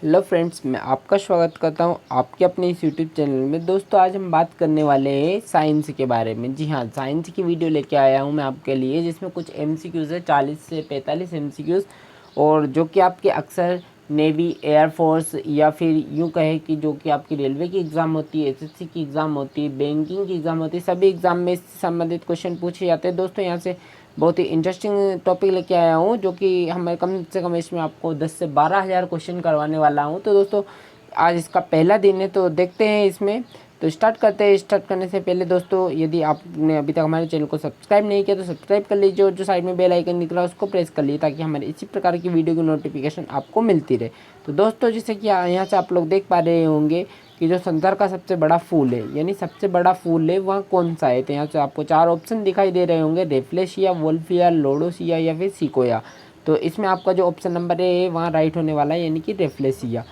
Hello friends, मैं आपका स्वागत करता हूं आपके अपने इस यूट्यूब चैनल में। दोस्तों, आज हम बात करने वाले हैं साइंस के बारे में। जी हाँ, साइंस की वीडियो लेके आया हूं मैं आपके लिए, जिसमें कुछ एमसीक्यूज़ है, 40 से 45 एमसीक्यूज़, और जो कि आपके अक्सर नेवी, एयरफोर्स या फिर यूँ कहे कि जो कि आपकी रेलवे की एग्ज़ाम होती है, एसएससी की एग्ज़ाम होती है, बैंकिंग की एग्ज़ाम होती है, सभी एग्ज़ाम में इससे संबंधित क्वेश्चन पूछे जाते हैं। दोस्तों, यहाँ से बहुत ही इंटरेस्टिंग टॉपिक लेके आया हूँ, जो कि हमें कम से कम इसमें आपको 10 से 12 हज़ार क्वेश्चन करवाने वाला हूँ। तो दोस्तों, आज इसका पहला दिन है, तो देखते हैं इसमें। तो स्टार्ट करते हैं। स्टार्ट करने से पहले दोस्तों, यदि आपने अभी तक हमारे चैनल को सब्सक्राइब नहीं किया तो सब्सक्राइब कर लीजिए, और जो साइड में बेल आइकन दिख रहा है उसको प्रेस कर लीजिए, ताकि हमारे इसी प्रकार की वीडियो की नोटिफिकेशन आपको मिलती रहे। तो दोस्तों, जैसे कि यहाँ से आप लोग देख पा रहे होंगे कि जो संसार का सबसे बड़ा फूल है, यानी सबसे बड़ा फूल है, वह कौन सा है। तो यहाँ से आपको 4 ऑप्शन दिखाई दे रहे होंगे: रेफ्लेशिया, वोल्फिया, लोडोसिया या फिर सिकोया। तो इसमें आपका जो ऑप्शन नंबर है वहाँ राइट होने वाला है, यानी कि रेफ्लेशिया।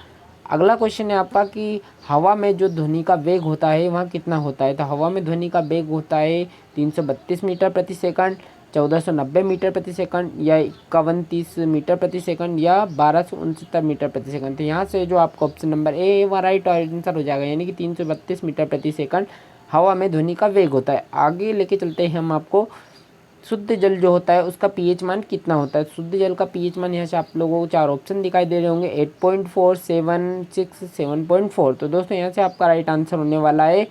अगला क्वेश्चन है आपका कि हवा में जो ध्वनि का वेग होता है वह कितना होता है। तो हवा में ध्वनि का वेग होता है 332 मीटर प्रति सेकंड, 1490 मीटर प्रति सेकंड, या 5130 मीटर प्रति सेकंड, या 1269 मीटर प्रति सेकंड। तो यहाँ से जो आपका ऑप्शन नंबर ए है वह राइट आंसर हो जाएगा, यानी कि 332 मीटर प्रति सेकंड हवा में ध्वनि का वेग होता है। आगे लेके चलते हैं हम आपको, शुद्ध जल जो होता है उसका पीएच मान कितना होता है। शुद्ध जल का पीएच मान यहाँ से आप लोगों को 4 ऑप्शन दिखाई दे रहे होंगे: 8.4, 7, 6, 7.4। तो दोस्तों, यहाँ से आपका राइट आंसर होने वाला है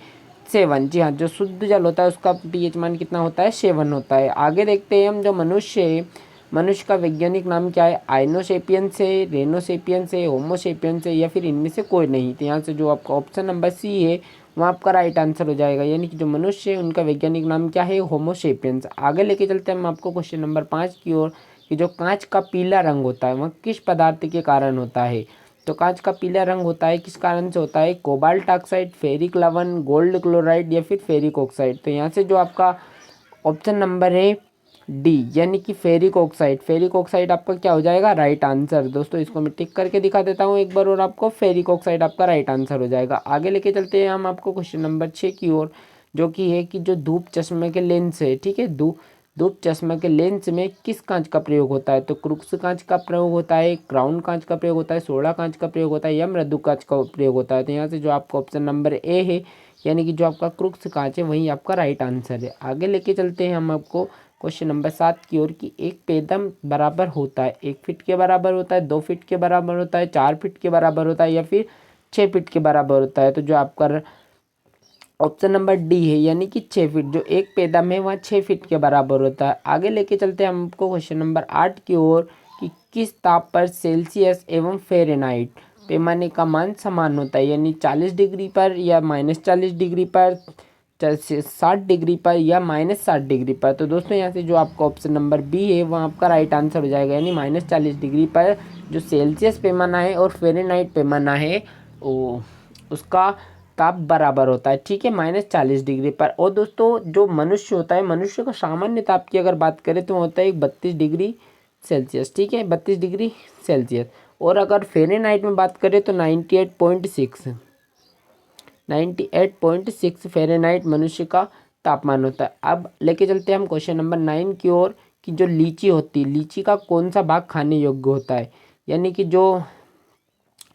7। जी हाँ, जो शुद्ध जल होता है उसका पीएच मान कितना होता है, 7 होता है। आगे देखते हैं हम, जो मनुष्य है, मनुष्य का वैज्ञानिक नाम क्या है। आइनोसेपियंस है, रेनोसेपियंस है, होमोसेपियंस है, या फिर इनमें से कोई नहीं। तो यहाँ से जो आपका ऑप्शन नंबर सी है वहाँ आपका राइट आंसर हो जाएगा, यानी कि जो मनुष्य है उनका वैज्ञानिक नाम क्या है, होमोसेपियंस। आगे लेके चलते हैं हम आपको क्वेश्चन नंबर 5 की ओर, कि जो कांच का पीला रंग होता है वह किस पदार्थ के कारण होता है। तो कांच का पीला रंग होता है किस कारण से होता है, कोबाल्ट ऑक्साइड, फेरिक लवण, गोल्ड क्लोराइड या फिर फेरिक ऑक्साइड। तो यहाँ से जो आपका ऑप्शन नंबर है डी, यानी कि फेरिक ऑक्साइड। फेरिक ऑक्साइड आपका क्या हो जाएगा, राइट आंसर। दोस्तों, इसको मैं टिक करके दिखा देता हूँ एक बार, और आपको फेरिक ऑक्साइड आपका राइट आंसर हो जाएगा। आगे लेके चलते हैं हम आपको क्वेश्चन नंबर 6 की ओर, जो कि है कि जो धूप चश्मे के लेंस है, ठीक है, धूप चश्मे के लेंस में किस कांच का प्रयोग होता है। तो क्रुक्स कांच का प्रयोग होता है, क्राउन कांच का प्रयोग होता है, सोडा कांच का प्रयोग होता है, या मृदु कांच का प्रयोग होता है। तो यहाँ से जो आपका ऑप्शन नंबर ए है, यानी कि जो आपका क्रुक्स कांच है, वही आपका राइट आंसर है। आगे लेके चलते हैं हम आपको क्वेश्चन नंबर 7 की ओर, कि एक पेदम बराबर होता है 1 फीट के बराबर होता है, 2 फीट के बराबर होता है, 4 फीट के बराबर होता है, या फिर 6 फीट के बराबर होता है। तो जो आपका ऑप्शन नंबर डी है, यानी कि 6 फीट। जो एक पेदम है वह 6 फीट के बराबर होता है। आगे लेके चलते हैं हमको क्वेश्चन नंबर 8 की ओर, कि किस ताप पर सेल्सियस एवं फ़ारेनहाइट पैमाने का मान समान होता है, यानी 40 डिग्री पर, या -40 डिग्री पर, 60 डिग्री पर, या -60 डिग्री पर। तो दोस्तों, यहाँ से जो आपका ऑप्शन नंबर बी है वह आपका राइट आंसर हो जाएगा, यानी -40 डिग्री पर जो सेल्सियस पैमाना है और फ़ारेनहाइट पैमाना है वो उसका ताप बराबर होता है, ठीक है, -40 डिग्री पर। और दोस्तों, जो मनुष्य होता है, मनुष्य का सामान्य ताप की अगर बात करें तो होता है 32 डिग्री सेल्सियस, ठीक है, 32 डिग्री सेल्सियस। और अगर फ़ारेनहाइट में बात करें तो 98.6 फ़ारेनहाइट मनुष्य का तापमान होता है। अब लेके चलते हैं हम क्वेश्चन नंबर 9 की ओर, कि जो लीची होती है, लीची का कौन सा भाग खाने योग्य होता है, यानी कि जो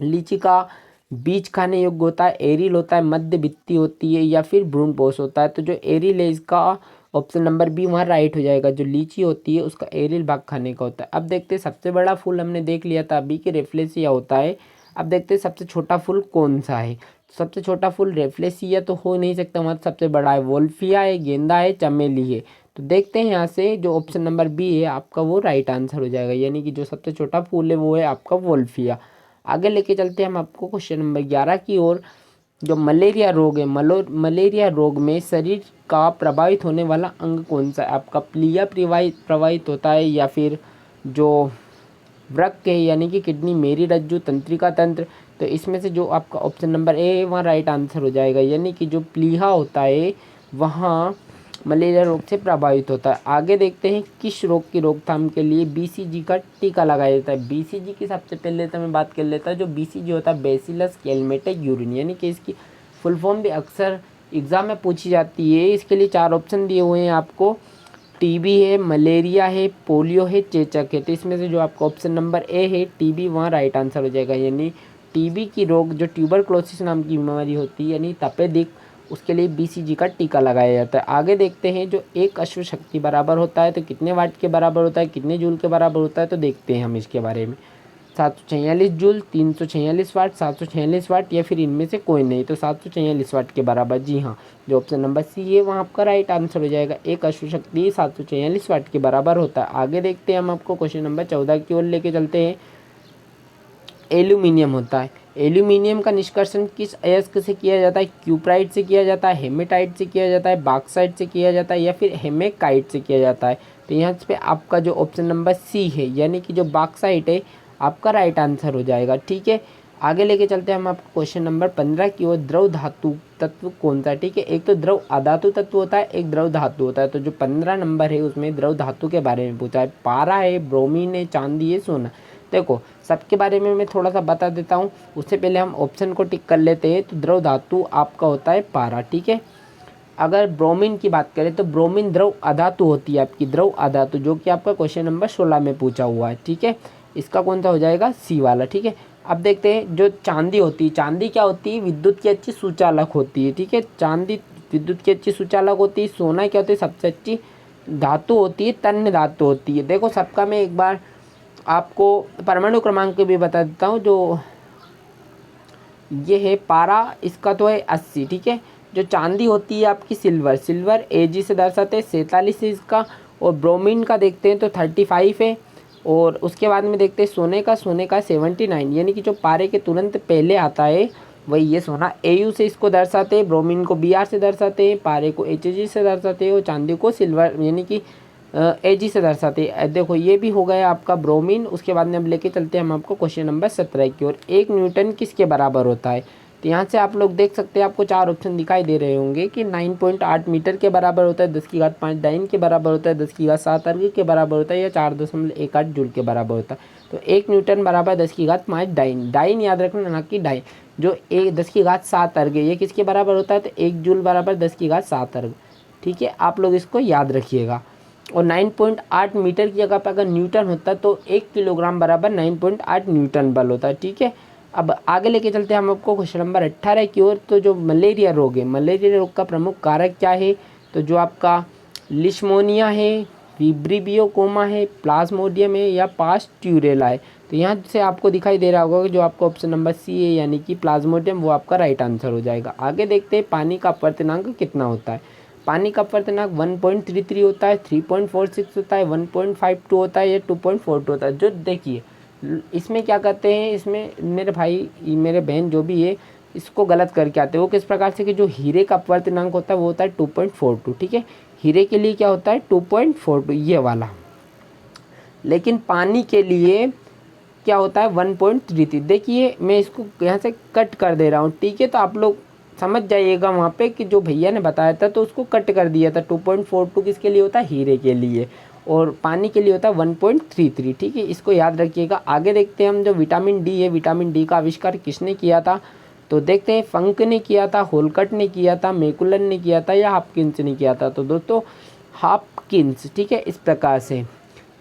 लीची का बीज खाने योग्य होता है, एरिल होता है, मध्य भित्ति होती है, या फिर भ्रूणपोष होता है। तो जो एरिल है इसका ऑप्शन नंबर बी वहाँ राइट हो जाएगा। जो लीची होती है उसका एरिल भाग खाने का होता है। अब देखते हैं, सबसे बड़ा फूल हमने देख लिया था अभी कि रेफ्लेसिया होता है। अब देखते हैं सबसे छोटा फूल कौन सा है। सबसे छोटा फूल रेफ्लेसिया तो हो नहीं सकता, वहाँ सबसे बड़ा है वोल्फिया है, गेंदा है, चमेली है। तो देखते हैं यहाँ से जो ऑप्शन नंबर बी है आपका वो राइट आंसर हो जाएगा, यानी कि जो सबसे छोटा फूल है वो है आपका वोल्फिया। आगे लेके चलते हैं हम आपको क्वेश्चन नंबर 11 की ओर, जो मलेरिया रोग है, मलेरिया रोग में शरीर का प्रभावित होने वाला अंग कौन सा है। आपका प्लिया प्रभावित होता है, या फिर जो वृक्क है, यानी कि किडनी, मेरी रज्जु, तंत्रिका तंत्र। तो इसमें से जो आपका ऑप्शन नंबर ए है वहाँ राइट आंसर हो जाएगा, यानी कि जो प्लीहा होता है वहाँ मलेरिया रोग से प्रभावित होता है। आगे देखते हैं, किस रोग की रोकथाम के लिए बीसीजी का टीका लगाया जाता है। बीसीजी की सबसे पहले तो मैं बात कर लेता हूँ। जो बीसीजी होता है, बेसिलस कैलमेटिक यूरिन, यानी कि इसकी फुल फॉर्म भी अक्सर एग्जाम में पूछी जाती है। इसके लिए 4 ऑप्शन दिए हुए हैं आपको: टीबी है, मलेरिया है, पोलियो है, चेचक है। तो इसमें से जो आपका ऑप्शन नंबर ए है टीबी वहाँ राइट आंसर हो जाएगा, यानी टीबी की रोग जो ट्यूबरक्लोसिस नाम की बीमारी होती है यानी तपेदिक, उसके लिए बीसीजी का टीका लगाया जाता है। आगे देखते हैं जो एक अश्व शक्ति बराबर होता है तो कितने वाट के बराबर होता है, कितने जूल के बराबर होता है, तो देखते हैं हम इसके बारे में। 746 जूल, 346 वाट, 746 वाट या फिर इनमें से कोई नहीं, तो 746 वाट के बराबर। जी हाँ, जो ऑप्शन नंबर सी है वहाँ आपका राइट आंसर हो जाएगा। एक अश्व शक्ति 746 वाट के बराबर होता है। आगे देखते हैं हम आपको क्वेश्चन नंबर 14 की ओर लेके चलते हैं। एल्यूमिनियम होता है, एल्यूमिनियम का निष्कर्षण किस अयस्क से किया जाता है? क्यूप्राइट से किया जाता है, हेमेटाइट से किया जाता है, बॉक्साइट से किया जाता है या फिर हेमेकाइट से किया जाता है? तो यहाँ पे आपका जो ऑप्शन नंबर सी है यानी कि जो बॉक्साइट है आपका राइट आंसर हो जाएगा। ठीक है, आगे लेके चलते हैं हम आपको क्वेश्चन नंबर 15 की ओर। द्रव धातु तत्व कौन सा है? ठीक है, एक तो द्रव अधातु तत्व होता है, एक द्रव धातु होता है। तो जो 15 नंबर है उसमें द्रव धातु के बारे में पूछा है। पारा है, ब्रोमीन है, चांदी है, सोना। देखो सबके बारे में मैं थोड़ा सा बता देता हूँ, उससे पहले हम ऑप्शन को टिक कर लेते हैं। तो द्रव धातु आपका होता है पारा। ठीक है, अगर ब्रोमीन की बात करें तो ब्रोमीन द्रव अधातु होती है आपकी, द्रव अधातु, जो कि आपका क्वेश्चन नंबर 16 में पूछा हुआ है। ठीक है, इसका कौन सा हो जाएगा? सी वाला। ठीक है, अब देखते हैं जो चांदी होती है, चांदी क्या होती है? विद्युत की अच्छी सुचालक होती है। ठीक है, चांदी विद्युत की अच्छी सुचालक होती है। सोना क्या होती है? सबसे अच्छी धातु होती है, तन्य धातु होती है। देखो सबका मैं एक बार आपको परमाणु क्रमांक भी बता देता हूँ। जो ये है पारा, इसका तो है 80। ठीक है, जो चांदी होती है आपकी सिल्वर, सिल्वर एजी से दर्शाते हैं, 47 है इसका। और ब्रोमीन का देखते हैं तो 35 है। और उसके बाद में देखते हैं सोने का, सोने का 79, यानी कि जो पारे के तुरंत पहले आता है वही ये सोना। एयू से इसको दर्शाते हैं, ब्रोमीन को बीआर से दर्शाते हैं, पारे को एचजी से दर्शाते हैं और चांदी को सिल्वर यानी कि एजी से दर्शाते हैं। देखो ये भी हो गया आपका ब्रोमीन। उसके बाद में हम लेके चलते हैं हम आपको क्वेश्चन नंबर 17 की ओर। 1 न्यूटन किसके बराबर होता है? तो यहाँ से आप लोग देख सकते हैं, आपको 4 ऑप्शन दिखाई दे रहे होंगे कि 9.8 मीटर के बराबर होता है, 10 की घात 5 डाइन के बराबर होता है, 10 की घात 7 अर्ग के बराबर होता है या 4.18 जूल के बराबर होता है। तो 1 न्यूटन बराबर 10 की घात 5 डाइन, डाइन याद रखना ना कि डाइन। जो 10 की घात 7 अर्ग ये किसके बराबर होता है? तो 1 जूल बराबर 10 की घात 7 अर्ग। ठीक है, आप लोग इसको याद रखिएगा। और 9.8 मीटर की जगह पर अगर न्यूटन होता है तो 1 किलोग्राम बराबर 9.8 न्यूटन बल होता है। ठीक है, अब आगे लेके चलते हैं हम आपको क्वेश्चन नंबर 18 की ओर। तो जो मलेरिया रोग है, मलेरिया रोग का प्रमुख कारक क्या है? तो जो आपका लिश्मोनिया है, विब्रियो कोमा है, प्लाज्मोडियम है या पास्ट्यूरेला है? तो यहाँ से आपको दिखाई दे रहा होगा कि जो आपका ऑप्शन नंबर सी है यानी कि प्लाज्मोडियम, वो आपका राइट आंसर हो जाएगा। आगे देखते हैं पानी का अपवर्तनांक कितना होता है। पानी का अपवर्तनांक 1.33 होता है, 3.46 होता है, 1.52 होता है या 2.42 होता है। जो देखिए इसमें क्या करते हैं, इसमें मेरे भाई मेरे बहन जो भी है इसको गलत करके आते हैं। वो किस प्रकार से कि जो हीरे का अपवर्तनांक होता है वो होता है 2.42। ठीक है, हीरे के लिए क्या होता है? 2.42 ये वाला। लेकिन पानी के लिए क्या होता है? 1.33। देखिए मैं इसको यहाँ से कट कर दे रहा हूँ। ठीक है, तो आप लोग समझ जाइएगा वहाँ पे कि जो भैया ने बताया था तो उसको कट कर दिया था। 2.42 किसके लिए होता है? हीरे के लिए। और पानी के लिए होता है 1.33। ठीक है, इसको याद रखिएगा। आगे देखते हैं हम जो विटामिन डी है, विटामिन डी का आविष्कार किसने किया था? तो देखते हैं फंक ने किया था, होलकट ने किया था, मैकुलन ने किया था या हॉपकिंस ने किया था? तो दोस्तों हॉपकिंस। ठीक है, इस प्रकार से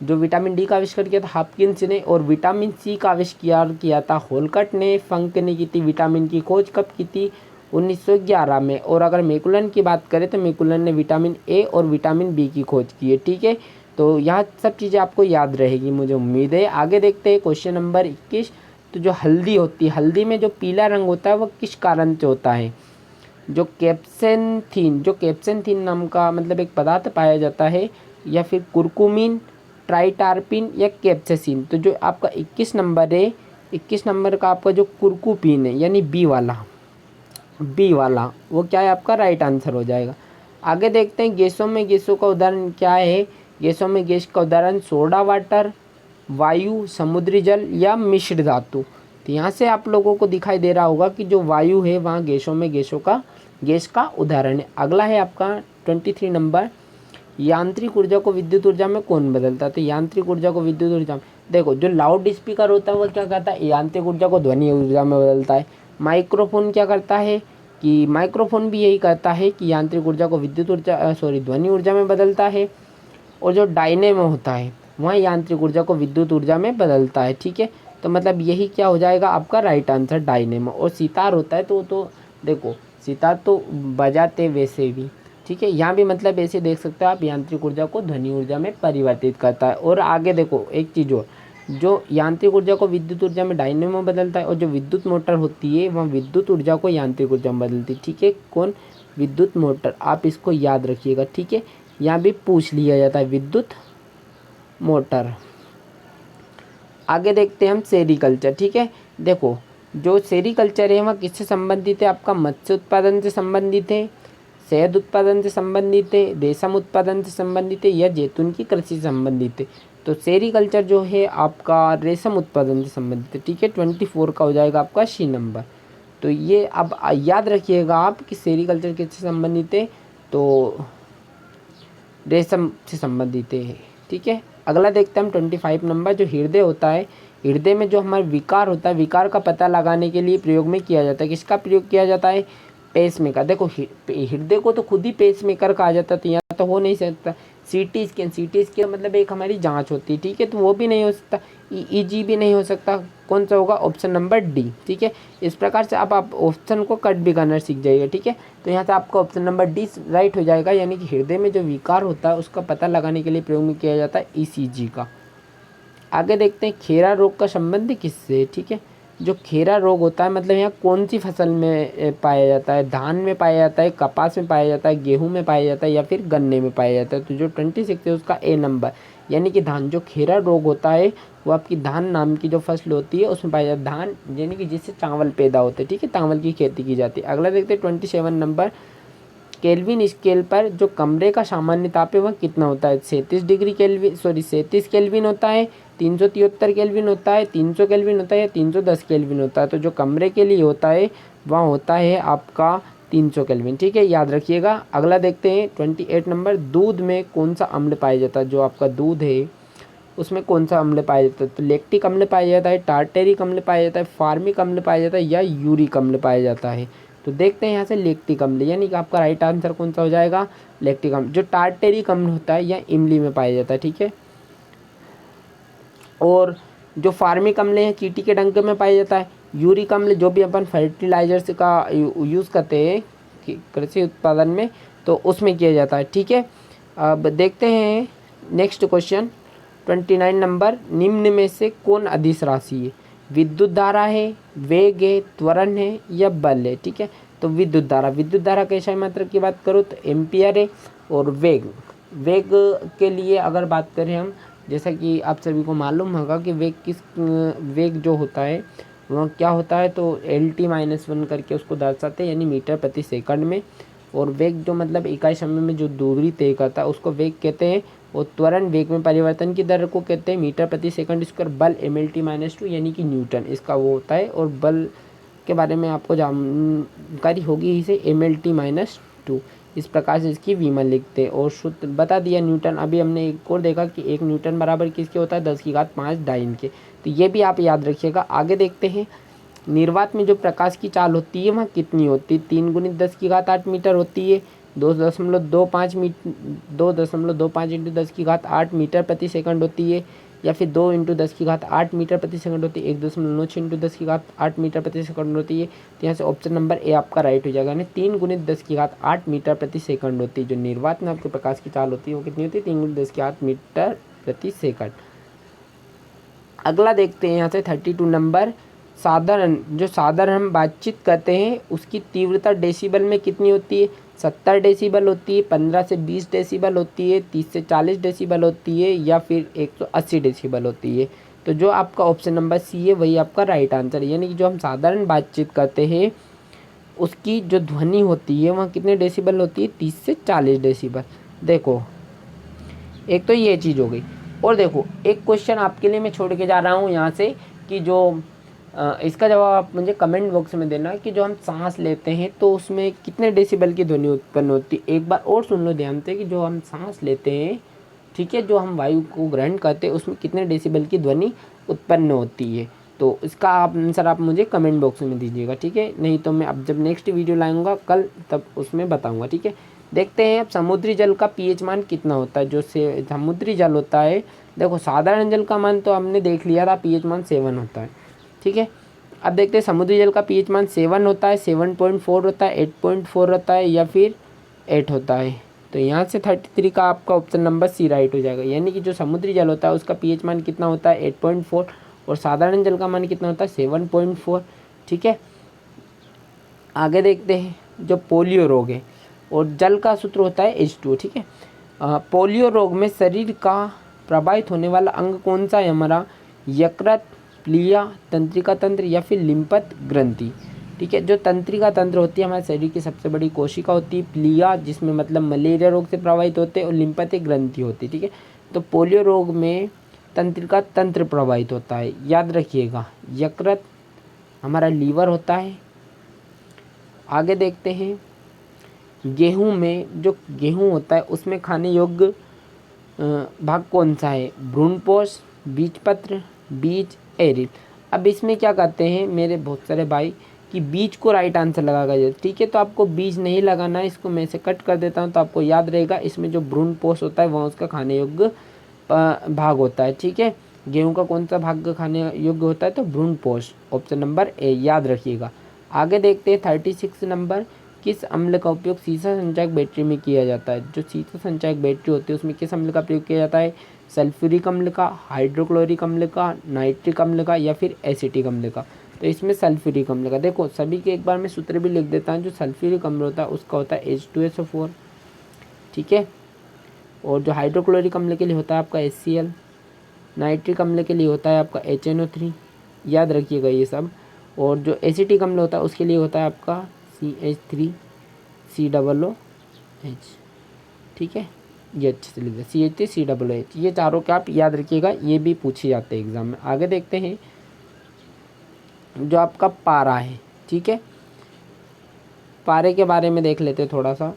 जो विटामिन डी का आविष्कार किया था हॉपकिंस ने, और विटामिन सी का आविष्कार किया था होलकट ने। फंक ने की थी विटामिन की खोज कब की थी? 1911 में। और अगर मैकुलन की बात करें तो मैकुलन ने विटामिन ए और विटामिन बी की खोज की है। ठीक है, तो यहाँ सब चीज़ें आपको याद रहेगी मुझे उम्मीद है। आगे देखते हैं क्वेश्चन नंबर 21। तो जो हल्दी होती है, हल्दी में जो पीला रंग होता है वो किस कारण से होता है? जो कैप्सेंथीन, जो कैप्सेंथीन नाम का मतलब एक पदार्थ पाया जाता है, या फिर कुरकुमिन, ट्राइटार्पिन या कैप्सेसिन? तो जो आपका 21 नंबर है, 21 नंबर का आपका जो कुरकुपिन है यानी बी वाला, बी वाला वो क्या है? आपका राइट आंसर हो जाएगा। आगे देखते हैं गैसों में गैसों का उदाहरण क्या है? गैसों में गैस का उदाहरण सोडा वाटर, वायु, समुद्री जल या मिश्र धातु? तो यहाँ से आप लोगों को दिखाई दे रहा होगा कि जो वायु है वहाँ गैसों में गैस का उदाहरण है। अगला है आपका 23 नंबर, यांत्रिक ऊर्जा को विद्युत ऊर्जा में कौन बदलता है? तो यांत्रिक ऊर्जा को विद्युत ऊर्जा में, देखो जो लाउड स्पीकर होता है वो क्या करता है? यांत्रिक ऊर्जा को ध्वनि ऊर्जा में बदलता है। माइक्रोफोन क्या करता है कि माइक्रोफोन भी यही करता है कि यांत्रिक ऊर्जा को विद्युत ऊर्जा ध्वनि ऊर्जा में बदलता है। और जो डायनेमो होता है वहाँ यांत्रिक ऊर्जा को विद्युत ऊर्जा में बदलता है। ठीक है, तो मतलब यही क्या हो जाएगा आपका राइट आंसर डायनेमो। और सितार होता है तो देखो सितार तो बजाते वैसे भी, ठीक है। यहाँ भी मतलब ऐसे देख सकते हो आप, यांत्रिक ऊर्जा को ध्वनि ऊर्जा में परिवर्तित करता है। और आगे देखो एक चीज़ और, जो यांत्रिक ऊर्जा को विद्युत ऊर्जा में डायनेमो बदलता है, और जो विद्युत मोटर होती है वह विद्युत ऊर्जा को यांत्रिक ऊर्जा में बदलती है, ठीक है। कौन? विद्युत मोटर। आप इसको याद रखिएगा, ठीक है। यहाँ भी पूछ लिया जाता है विद्युत मोटर। आगे देखते हैं हम सेरीकल्चर, ठीक है। देखो जो सेरीकल्चर है वह किससे संबंधित है? आपका मत्स्य उत्पादन से संबंधित है, शहद उत्पादन से संबंधित है, रेशम उत्पादन से संबंधित है, या जैतून की कृषि से संबंधित है। तो सेरीकल्चर जो है आपका रेशम उत्पादन से संबंधित है, ठीक है। 24 का हो जाएगा आपका सी नंबर। तो ये अब याद रखिएगा आप कि सेरीकल्चर किससे संबंधित है, तो रेशम से संबंधित है, ठीक है। अगला देखते हैं हम 25 नंबर, जो हृदय होता है, हृदय में जो हमारा विकार होता है, विकार का पता लगाने के लिए प्रयोग में किया जाता है। किसका प्रयोग किया जाता है? पेसमेकर। देखो हृदय को तो खुद ही पेसमेकर कहा जाता है, तो यहाँ तो हो नहीं सकता। सीटी स्कैन, सीटी स्कैन मतलब एक हमारी जांच होती है, ठीक है, तो वो भी नहीं हो सकता। ईईजी भी नहीं हो सकता। कौन सा होगा? ऑप्शन नंबर डी, ठीक है। इस प्रकार से आप ऑप्शन को कट भी करना सीख जाइए, ठीक है। तो यहाँ से आपका ऑप्शन नंबर डी राइट हो जाएगा, यानी कि हृदय में जो विकार होता है उसका पता लगाने के लिए प्रयोग में किया जाता है ईसीजी का। आगे देखते हैं खेरा रोग का संबंध किससे, ठीक है। जो खेरा रोग होता है मतलब यहाँ कौन सी फसल में पाया जाता है? धान में पाया जाता है, कपास में पाया जाता है, गेहूं में पाया जाता है, या फिर गन्ने में पाया जाता है। तो जो 26 है उसका ए नंबर, यानी कि धान। जो खेरा रोग होता है वो आपकी धान नाम की जो फसल होती है उसमें पाया जाता है। धान यानी कि जिससे चावल पैदा होते हैं, ठीक है, चावल की खेती की जाती है। अगला देखते हैं 27 नंबर, केल्विन स्केल पर जो कमरे का सामान्य ताप है वह कितना होता है? 37 केल्विन होता है, 373 केल्विन होता है, 300 केल्विन होता है, या 310 केल्विन होता है। तो जो कमरे के लिए होता है वह होता है आपका 300 केल्विन, ठीक है, याद रखिएगा। अगला देखते हैं 28 नंबर, दूध में कौन सा अम्ल पाया जाता है? जो आपका दूध है उसमें कौन सा अम्ल पाया जाता है? तो लैक्टिक अम्ल पाया जाता है, टार्टेरिक अम्ल पाया जाता है, फार्मिक अम्ल पाया जाता है, या यूरिक अम्ल पाया जाता है। तो देखते हैं यहाँ से लैक्टिक अम्ल, यानी कि आपका राइट आंसर कौन सा हो जाएगा? लैक्टिक अम्ल। जो टार्टेरिक अम्ल होता है यह इमली में पाया जाता है, ठीक है। और जो फार्मिक अम्ल है चींटी के डंक में पाया जाता है। यूरिक अम्ल जो भी अपन फर्टिलाइजर्स का यूज़ करते हैं कृषि उत्पादन में, तो उसमें किया जाता है, ठीक है। अब देखते हैं नेक्स्ट क्वेश्चन 29 नंबर, निम्न में से कौन अदिश राशि है? विद्युत धारा है, वेग है, त्वरण है, या बल है, ठीक है। तो विद्युत धारा कैसा मात्रक की बात करो तो एम्पियर है। और वेग के लिए अगर बात करें हम, जैसा कि आप सभी को मालूम होगा कि वेग जो होता है वह क्या होता है, तो LT-1 करके उसको दर्शाते हैं, यानी मीटर प्रति सेकंड में। और वेग जो मतलब इकाई समय में जो दूरी तय करता है उसको वेग कहते हैं। और त्वरण वेग में परिवर्तन की दर को कहते हैं मीटर प्रति सेकंड स्क्वायर। बल MLT-2 यानी कि न्यूटन इसका वो होता है। और बल के बारे में आपको जानकारी होगी इसे MLT-2 इस प्रकार से इसकी विमल लिखते हैं। और सूत्र बता दिया न्यूटन। अभी हमने एक और देखा कि 1 न्यूटन बराबर किसके होता है? 10⁵ डाइन के। तो ये भी आप याद रखिएगा। आगे देखते हैं निर्वात में जो प्रकाश की चाल होती है वह कितनी होती है? 3 × 10⁸ मीटर होती है। 2.25 इंटू 10⁸ मीटर प्रति सेकंड होती है, या फिर 2 × 10⁸ मीटर प्रति सेकंड होती है। 1.96 इंटू 10⁸ मीटर प्रति सेकंड होती है। तो यहाँ से ऑप्शन नंबर ए आपका राइट हो जाएगा। यानी 3 × 10⁸ मीटर प्रति सेकंड होती है। जो निर्वात में आपके प्रकाश की चाल होती है वो कितनी होती है? 3 × 10⁸ मीटर प्रति सेकंड। अगला देखते हैं यहाँ से 32 नंबर, साधारण हम बातचीत करते हैं उसकी तीव्रता डेसिबल में कितनी होती है? 70 डेसिबल होती है, 15 से 20 डेसिबल होती है, 30 से 40 डेसिबल होती है, या फिर 180 डेसिबल होती है। तो जो आपका ऑप्शन नंबर सी है वही आपका राइट आंसर है। यानी कि जो हम साधारण बातचीत करते हैं उसकी जो ध्वनि होती है वह कितने डेसिबल होती है? 30 से 40 डेसिबल। देखो एक तो ये चीज़ हो गई। और देखो एक क्वेश्चन आपके लिए मैं छोड़ के जा रहा हूँ यहाँ से, कि जो इसका जवाब आप मुझे कमेंट बॉक्स में देना कि जो हम सांस लेते हैं तो उसमें कितने डेसिबल की ध्वनि उत्पन्न होती है। एक बार और सुन लो ध्यान से कि जो हम सांस लेते हैं, ठीक है, जो हम वायु को ग्रहण करते हैं उसमें कितने डेसिबल की ध्वनि उत्पन्न होती है। तो इसका आंसर आप मुझे कमेंट बॉक्स में दीजिएगा, ठीक है। नहीं तो मैं अब जब नेक्स्ट वीडियो लाऊंगा कल तब उसमें बताऊंगा, ठीक है। देखते हैं अब समुद्री जल का pH मान कितना होता है। जो से समुद्री जल होता है देखो साधारण जल का मान तो हमने देख लिया था, पीएच मान 7 होता है, ठीक है। अब देखते हैं समुद्री जल का पीएच मान 7 होता है, 7.4 होता है, 8.4 होता है या फिर 8 होता है। तो यहाँ से 33 का आपका ऑप्शन नंबर सी राइट हो जाएगा। यानी कि जो समुद्री जल होता है उसका पीएच मान कितना होता है 8.4 और साधारण जल का मान कितना होता है 7.4, ठीक है। आगे देखते हैं जो पोलियो रोग है और जल का सूत्र होता है H2, ठीक है। पोलियो रोग में शरीर का प्रभावित होने वाला अंग कौन सा है हमारा, यकृत, प्लीहा, तंत्रिका तंत्र या फिर लिम्पत ग्रंथि, ठीक है। जो तंत्रिका तंत्र होती है हमारे शरीर की सबसे बड़ी कोशिका होती है, प्लीहा जिसमें मतलब मलेरिया रोग से प्रभावित होते हैं और लिम्पत एक ग्रंथि होती है, ठीक है। तो पोलियो रोग में तंत्रिका तंत्र प्रभावित होता है, याद रखिएगा। यकृत हमारा लीवर होता है। आगे देखते हैं गेहूं में, जो गेहूं होता है उसमें खाने योग्य भाग कौन सा है, भ्रूणपोष, बीजपत्र, बीज, एरिल। अब इसमें क्या कहते हैं मेरे बहुत सारे भाई कि बीज को राइट आंसर लगाना जाए, ठीक है। तो आपको बीज नहीं लगाना है, इसको मैं इसे कट कर देता हूँ तो आपको याद रहेगा। इसमें जो भ्रूणपोष होता है वहाँ उसका खाने योग्य भाग होता है, ठीक है। गेहूं का कौन सा भाग खाने योग्य होता है, तो भ्रूणपोष, ऑप्शन नंबर ए, याद रखिएगा। आगे देखते हैं 36 नंबर, किस अम्ल का उपयोग सीसा संचायक बैटरी में किया जाता है। जो सीसा संचायक बैटरी होती है उसमें किस अम्ल का प्रयोग किया जाता है, सल्फ्यूरिक अम्ल का, हाइड्रोक्लोरिक अम्ल का, नाइट्रिक अम्ल का या फिर एसिटिक अम्ल का। तो इसमें सल्फ्यूरिक अम्ल का। देखो सभी के एक बार मैं सूत्र भी लिख देता हूँ। जो सल्फ्यूरिक अम्ल होता है उसका होता है H2SO4, ठीक है। और जो हाइड्रोक्लोरिक अम्ल के लिए होता है आपका HCl, नाइट्रिक अम्ल के लिए होता है आपका HNO3, याद रखिएगा ये सब। और जो एसिटिक अम्ल होता है उसके लिए होता है आपका CH3COOH, ठीक है। ये अच्छे से लिख दे, CH3COOH। ये चारों के आप याद रखिएगा, ये भी पूछे जाते हैं एग्जाम में। आगे देखते हैं जो आपका पारा है, ठीक है। पारे के बारे में देख लेते हैं थोड़ा सा।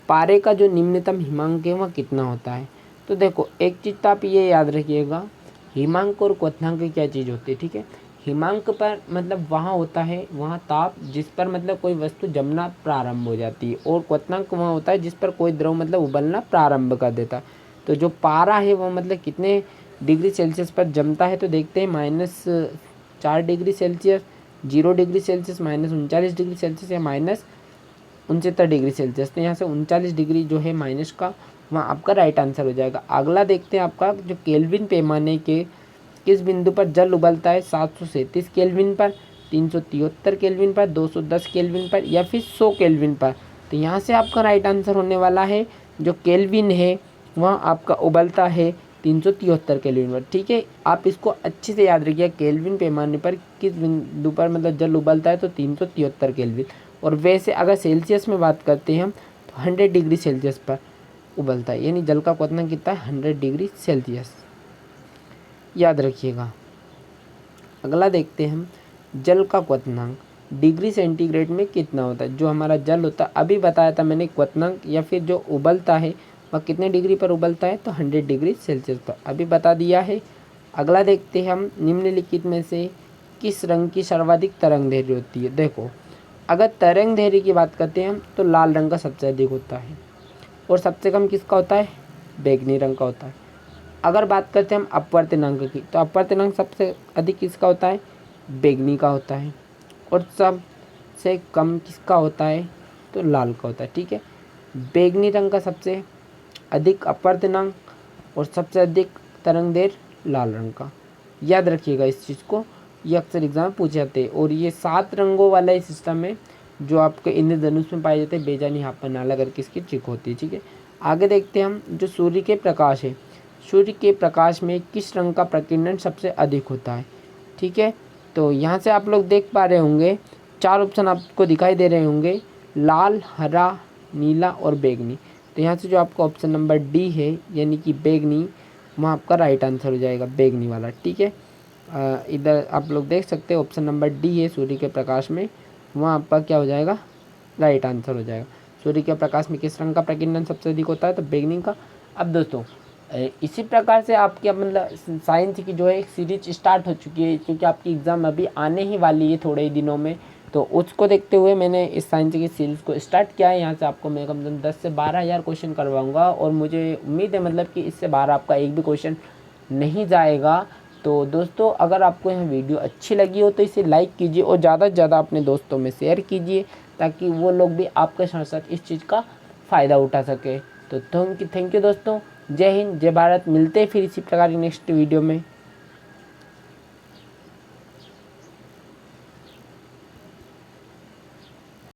पारे का जो निम्नतम हिमांक है वह कितना होता है। तो देखो एक चीज़ तो आप ये याद रखिएगा, हिमांक और क्वथनांक क्या चीज़ होती है, ठीक है। हिमांक पर मतलब वहाँ होता है वहाँ ताप जिस पर मतलब कोई वस्तु जमना प्रारंभ हो जाती है, और क्वथनांक वहाँ होता है जिस पर कोई द्रव मतलब उबलना प्रारंभ कर देता है। तो जो पारा है वो मतलब कितने डिग्री सेल्सियस पर जमता है, तो देखते हैं -4 degree Celsius, 0 degree Celsius, -39 degree Celsius या -69 डिग्री सेल्सियस। तो यहाँ से 39 डिग्री जो है माइनस का, वहाँ आपका राइट आंसर हो जाएगा। अगला देखते हैं आपका जो केल्विन पैमाने के किस बिंदु पर जल उबलता है, 737 केल्विन पर, 373 केल्विन पर, 210 केल्विन पर या फिर 100 केल्विन पर। तो यहाँ से आपका राइट आंसर होने वाला है जो केल्विन है वहाँ आपका उबलता है 373 केल्विन पर, ठीक है। आप इसको अच्छे से याद रखिए, केल्विन पैमाने पर किस बिंदु पर मतलब जल उबलता है, तो 373 केल्विन। और वैसे अगर सेल्सियस में बात करते हैं हम तो 100 डिग्री सेल्सियस पर उबलता है, यानी जल का क्वथनांक कितना है 100 डिग्री सेल्सियस, याद रखिएगा। अगला देखते हैं हम जल का क्वथनांक डिग्री सेंटीग्रेड में कितना होता है। जो हमारा जल होता है अभी बताया था मैंने क्वथनांक, या फिर जो उबलता है वह कितने डिग्री पर उबलता है, तो 100 डिग्री सेल्सियस पर, अभी बता दिया है। अगला देखते हैं हम निम्नलिखित में से किस रंग की सर्वाधिक तरंग दैर्घ्य होती है। देखो अगर तरंग दैर्घ्य की बात करते हैं हम तो लाल रंग का सबसे अधिक होता है, और सबसे कम किसका होता है, बैंगनी रंग का होता है। अगर बात करते हैं हम अपवर्तनांक की, तो अपवर्तनांक सबसे अधिक किसका होता है, बैंगनी का होता है, और सबसे कम किसका होता है, तो लाल का होता है, ठीक है। बैंगनी रंग का सबसे अधिक अपवर्तनांक और सबसे अधिक तरंग दैर्घ्य लाल रंग का, याद रखिएगा इस चीज़ को, ये अक्सर एग्जाम में पूछे जाते हैं। और ये 7 रंगों वाला ही सिस्टम है जो आपके इंद्रधनुष में पाए जाते हैं, बेजानी हापा नाला करके इसकी ट्रिक होती है, ठीक है। आगे देखते हैं हम जो सूर्य के प्रकाश है, सूर्य के प्रकाश में किस रंग का प्रकीर्णन सबसे अधिक होता है, ठीक है। तो यहाँ से आप लोग देख पा रहे होंगे 4 ऑप्शन आपको दिखाई दे रहे होंगे, लाल, हरा, नीला और बैंगनी। तो यहाँ से जो आपका ऑप्शन नंबर डी है यानी कि बैंगनी, वहाँ आपका राइट आंसर हो जाएगा, बैंगनी वाला, ठीक है। इधर आप लोग देख सकते हैं ऑप्शन नंबर डी है सूर्य के प्रकाश में, वहाँ आपका क्या हो जाएगा, राइट आंसर हो जाएगा। सूर्य के प्रकाश में किस रंग का प्रकीर्णन सबसे अधिक होता है, तो बैंगनी का। अब दोस्तों इसी प्रकार से आपकी मतलब साइंस की जो है एक सीरीज स्टार्ट हो चुकी है, क्योंकि आपकी एग्ज़ाम अभी आने ही वाली है थोड़े ही दिनों में, तो उसको देखते हुए मैंने इस साइंस की सीरीज़ को स्टार्ट किया है। यहाँ से आपको मैं कम से कम 10 से 12 हज़ार क्वेश्चन करवाऊँगा, और मुझे उम्मीद है मतलब कि इससे बाहर आपका एक भी क्वेश्चन नहीं जाएगा। तो दोस्तों अगर आपको यह वीडियो अच्छी लगी हो तो इसे लाइक कीजिए और ज़्यादा से ज़्यादा अपने दोस्तों में शेयर कीजिए, ताकि वो लोग भी आपके साथ साथ इस चीज़ का फ़ायदा उठा सके। तो थैंक यू दोस्तों। जय हिंद, जय भारत। मिलते हैं फिर इसी प्रकार की नेक्स्ट वीडियो में।